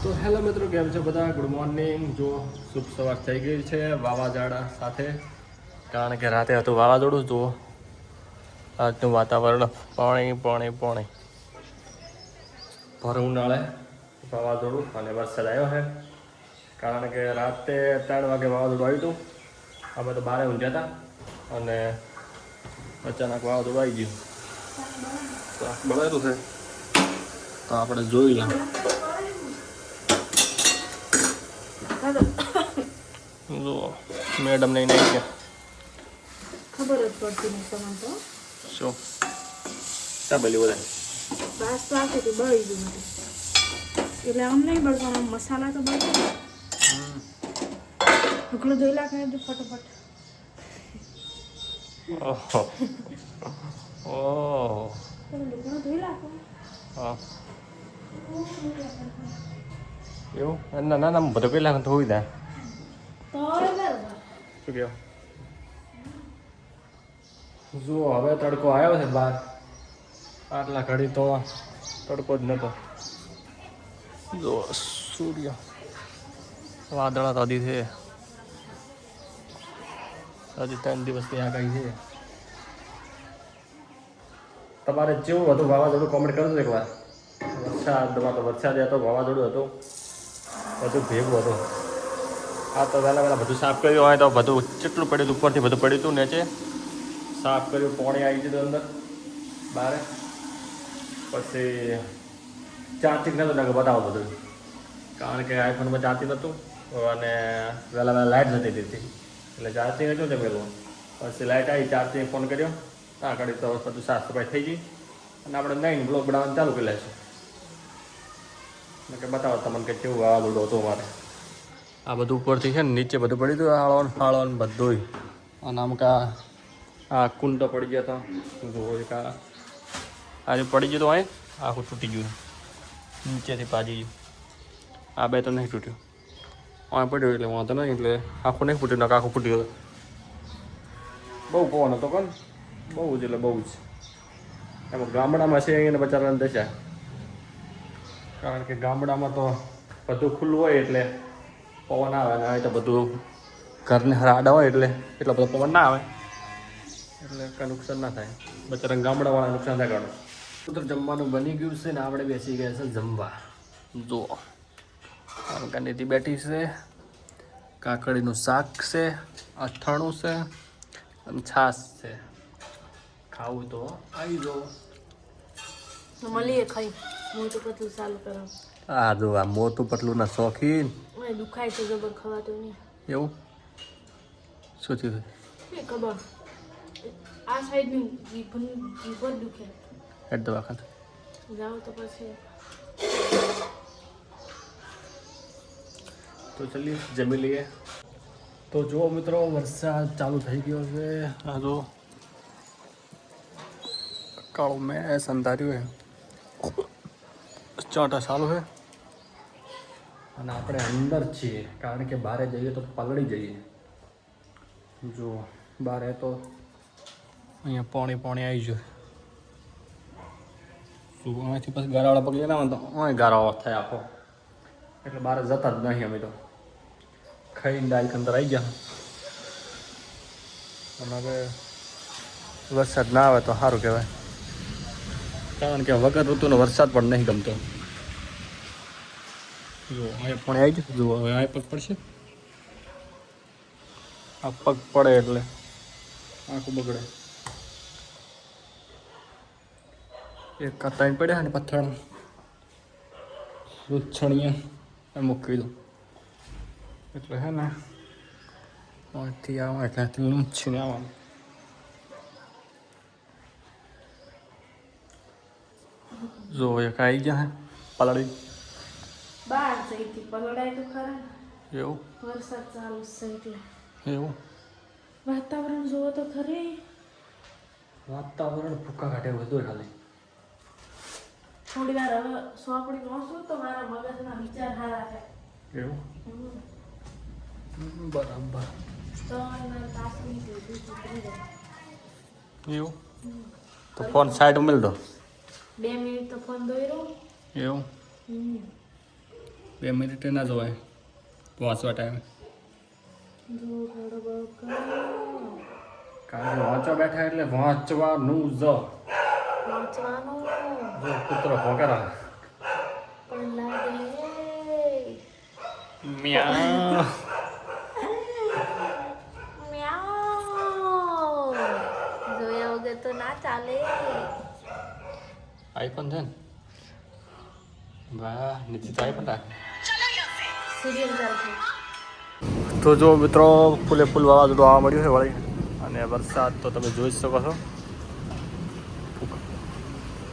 તો હેલો મિત્રો, કેમ છો બધા? Good morning. જો શુભ સવાર થઈ ગઈ છે વાવાઝોડા સાથે, કારણ કે રાતે હતું વાવાઝોડું. જુઓ આજનું વાતાવરણ પાણી ભર ઉનાળે વાવાઝોડું અને વરસાદ આવ્યો છે. કારણ કે રાતે 3 વાગે વાવાઝોડું આવ્યું હતું. અમે તો બારે ઊંઘ્યા હતા અને અચાનક વાવાઝોડું આવી ગયું. તો બનાવેલું છે તો આપણે જોઈ લઈએ. જો મેડમ નહીં ગયા, ખબર જ પડતી નહીં તમને તો. શું શા બોલી બધા બાસ તો આવતી હતી, બળી ગયું બધું. એટલે આમ નહીં બળવાનો, મસાલા તો બળી ગયા. ઢોકળું ધોઈ નાખે ફટોફટ. ઓહો ઓહ ઢોકળું ધોઈ નાખો. હા એવું ના ના ના બધું પેલા તો હોય ત્યાં તો બરાબર. શું કહો? જુઓ હવે તડકો આવ્યો છે બહાર. આટલા ઘડી તો તડકો જ નહોતો. જો સૂર્ય વાદળા તો હજી છે, હજી 3 દિવસની આગાહી છે. તમારે જેવું હતું વાવાઝોડું કોમેન્ટ કરજો એકવાર. વરસાદમાં તો વરસાદ હતો, વાવાઝોડું હતું, બધું ભેગું હતું. આ તો વહેલા બધું સાફ કર્યું હોય તો બધું કેટલું પડ્યું હતું, ઉપરથી બધું પડ્યું હતું, નીચે સાફ કર્યું, પાણી આવી ગયું અંદર બહાર. પછી ચાર્જિંગ નહોતું ને બતાવો બધું, કારણ કે આઈફોનમાં ચાર્જિંગ નહોતું અને વહેલા લાઇટ જતી હતી, એટલે ચાર્જિંગ હતું ને પેલું. પછી લાઇટ આવી, ચાર્જિંગ ફોન કર્યો, ત્યાં આગળ તો બધું સાફ સફાઈ થઈ ગઈ અને આપણે નહીં બ્લોગ બનાવવાનું ચાલુ કરી લઈશું. કે બતાવો તમને કે કેવું વાવાઝોડું હતું અમારે. આ બધું ઉપરથી છે ને નીચે બધું પડી હતું, હાળો બધું. અને આમ આ કુંડો પડી ગયો હતો, જુઓ એક આજે પડી ગયું તો અહીં આખું તૂટી ગયું, નીચેથી પાજી ગયું. આ બે તો નહીં તૂટ્યું, અહીં પડ્યું એટલે વાંધો નહીં, એટલે આખું નહીં ફૂટ્યું, આખું ફૂટી ગયું. બહુ પવન હતો કોણ, બહુ જ એટલે બહુ જ. એમાં ગામડામાં છે એને બચારાને દશા, કારણ કે ગામડામાં તો બધું ખુલ્લું હોય એટલે પવન આવે, અને તો બધું ઘરને આડા હોય એટલે એટલો બધો પવન ના આવે, એટલે કાંઈ નુકસાન ના થાય. બચારા ગામડાવાળા નુકસાન થાય કાઢો. તો જમવાનું બની ગયું છે ને આપણે બેસી ગયા છે જમવા. જુઓ કાનીથી બેઠી છે, કાકડીનું શાક છે, અથાણું છે અને છાશ છે. ખાવું તો આવી જાઓ. મળીએ ખાઈ. હું તો પતલું ચાલુ કરાવું. આ જો આ મોટું પતલુંના શોખીન. મને દુખાય છે જબર, ખવાતું નહીં. એવું શું થયું? એ ખબર આ સાઈડની જીભ દુખે. હેડ દવાખાને જાઓ તો પછી. તો ચલીએ જમી લઈએ. તો જુઓ મિત્રો, વરસાદ ચાલુ થઈ ગયો છે. આ જો કાળું મેં સંધાર્યું છે, ચાટા ચાલુ છે અને આપણે અંદર છીએ, કારણ કે બહાર જઈએ તો પલળી જઈએ. જો બહાર તો અહીંયા પાણી આવી ગયું. શું અહીંથી પછી ગારાવાળા પગ લેના તો અહીં ગારાવાળો થાય આખો, એટલે બહાર જતા જ નહીં. અમે તો ખાઈને ડાયરેક્ટ અંદર આવી ગયા. અને હવે વરસાદ ના આવે તો સારું કહેવાય, કારણ કે વગર ઋતુનો વરસાદ પણ નહીં ગમતો. જુઓ અહીંયા પણ આવી જશે. જુઓ હવે આ પગ પડશે, આ પગ પડે એટલે આખું બગડે. એક ત્રણ પડ્યા ને પથ્થર લૂછણીયા મૂકી દઉં, એટલે હે ને અહીંથી આવવા એટલે અહીંથી લૂંછીને આવવાનું. જો એક આવી ગયા હે પલળી. બહાર જઈથી પલળાય તો ખરા. એવું વરસાદ ચાલુ છે એટલે. એવું વાતાવરણ જોવો તો ખરી. વાતાવરણ ફૂંકા કાઢે બધું ખાલી. થોડી વાર હવે સોપડી વાંચું તો મારા મગજના વિચાર સારા થાય. એવું બરાબર. તો મારી પાસની જોઈ છોકરી જાય. એવું તો ફોન સાઈડ મેળ દો. 2 મિનિટ તો ફોન દોઈ રહો. એવું 2 મિનિટ ના જોવાય વાંચવા ટાઈમે. કારણ કે વાંચવા બેઠા એટલે વાંચવાનું જ. વાંચવાનું જો કૂતરો ભોંકેરા. પણ લાગે મ્યા. મ્યાઉ. જોયા વગર તો ના ચાલે. આઈફોન છે ને? વાહ, નીચે તો આઈફોન રાખ. સિરિયલ ચાલશે. તો જો મિત્રો ફૂલે ફૂલ વાવાઝોડું આવવા મળ્યું છે વળી, અને વરસાદ તો તમે જોઈ જ શકો છો.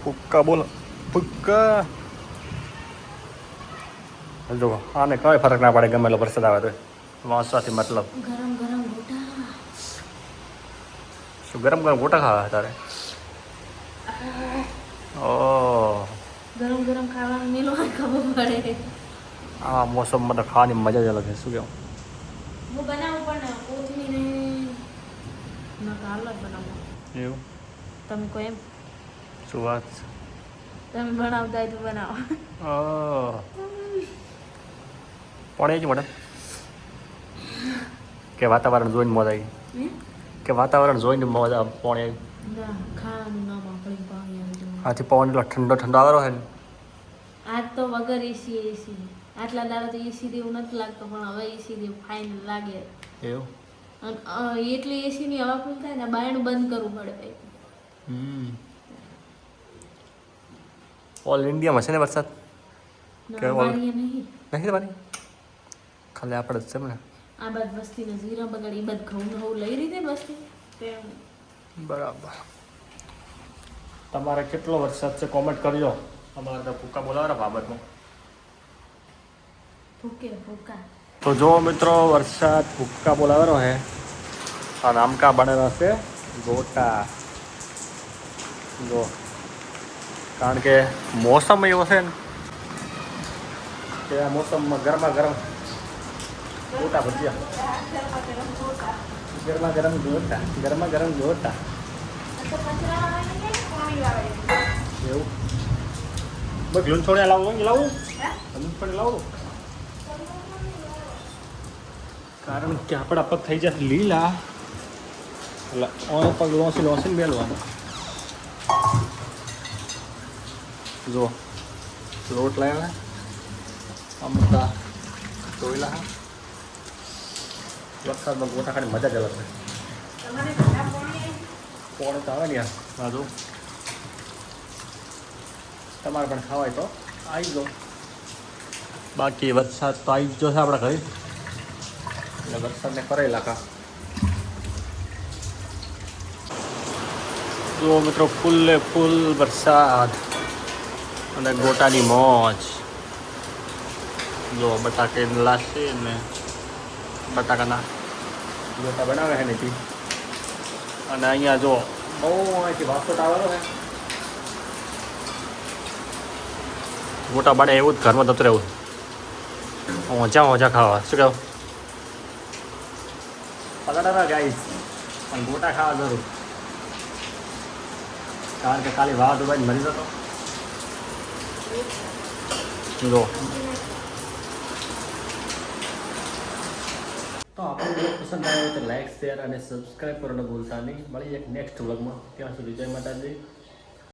ફૂક્કા બોલો, ફૂક્કા. જો આને કઈ ફરક ના પડે ગમે એટલો વરસાદ આવે તો વાંચવાથી મતલબ. ગરમ ગરમ ગોટા. શું ગરમ ગરમ ગોટા ખાવા તારે? ઓહ, ગરમ ગરમ ખાવાનું મેલો ખબર પડે. આ મોસમમાં તો ખાવાની મજા જ અલગ છે. શું કહેવું? હું બનાવું પણ કોથમીને ના કાલ જ બનાવું. એવું તમે કહો એમ. શું વાત છે? તમે બનાવતા હોય તો બનાવો. ઓહ, પણ એ જ મેડમ કે વાતાવરણ જોઈને મોજ આવી, કે વાતાવરણ જોઈને મોજ આવે. પણ ના ખાવાનું ના પાણી પાણી આવી જવું. આથી પવન એટલો ઠંડો ઠંડો આવેલો છે ને. આજ તો વગર એસી આટલા દાડા તો એસી જેવું નથી લાગતો, પણ હવે એસી જેવું ફાઇનલ લાગે. એવું? અને એટલી એસીની હવા ફૂલ થાય ને બાયણું બંધ કરવું પડે ભાઈ. ઓલ ઇન્ડિયામાં છે ને વરસાદ? કે ઓલ અમારી નહીં. નહીં તમારી ખાલી આપણે જ છે ને? આ બાદ વસ્તીને જીરા બગાડ એ બાદ ઘઉં હોવું લઈ રીતે વસ્તી તે બરાબર. તમારે કેટલો વરસાદ છે કોમેન્ટ કરજો. અમારે તો ભૂકા બોલાવે બાબતમાં. ભૂકા તો જો મિત્રો વરસાદ ભૂક્કા બોલાવેલો છે અને આમકા બનેલા છે ગોટા. જો કારણ કે મોસમ એવો છે ને કે આ મોસમમાં ગરમા ગરમ ગોટા ભજીયા, ગરમા ગરમ ગોટા, ગરમા ગરમ ગોટા. એવું બસ લૂન છોડ્યા લાવું લાવું લૂન છોડી લાવું. કારણ કે આપણા પગ થઈ જશે લીલા એટલે ઓનો પગ લોસી લોસીને બેલવાનો. જો લોટ લાવ્યા અમતા ધોઈલા. વરસાદમાં ગોટા ખાવાની મજા જ અલગ છે. પોણી તો આવે ને યાર. હા જો તમારે પણ ખાવાય તો આવી જાઓ. બાકી વરસાદ તો આવી જ જશે આપણા ઘરે એટલે વરસાદને કરેલા કા. જો મિત્રો ફૂલે ફૂલ વરસાદ અને ગોટાની મોજ. જો બટાકે લાશે ને બટાકાના ગોટા બનાવે છે નથી. અને અહીંયા જો બહુ અહીંથી વાસોટ આવેલો છે. ગોટા બાડે એવું જ ઘરમાં જતું રહેવું. ઓછા ઓછા ખાવા. શું કહેવું? પકડા ગાઈસ પણ ગોટા ખાવા જરૂર. કારણ કે ખાલી વાહ દુબાઈ મરી જતો. જો તો આપણો વિડીયો પસંદ આવ્યો તો લાઈક શેર અને સબસ્ક્રાઈબ કરવાનું ભૂલતા નહીં. મળી એક નેક્સ્ટ વ્લોગમાં. ત્યાં સુધી જય માતાજી.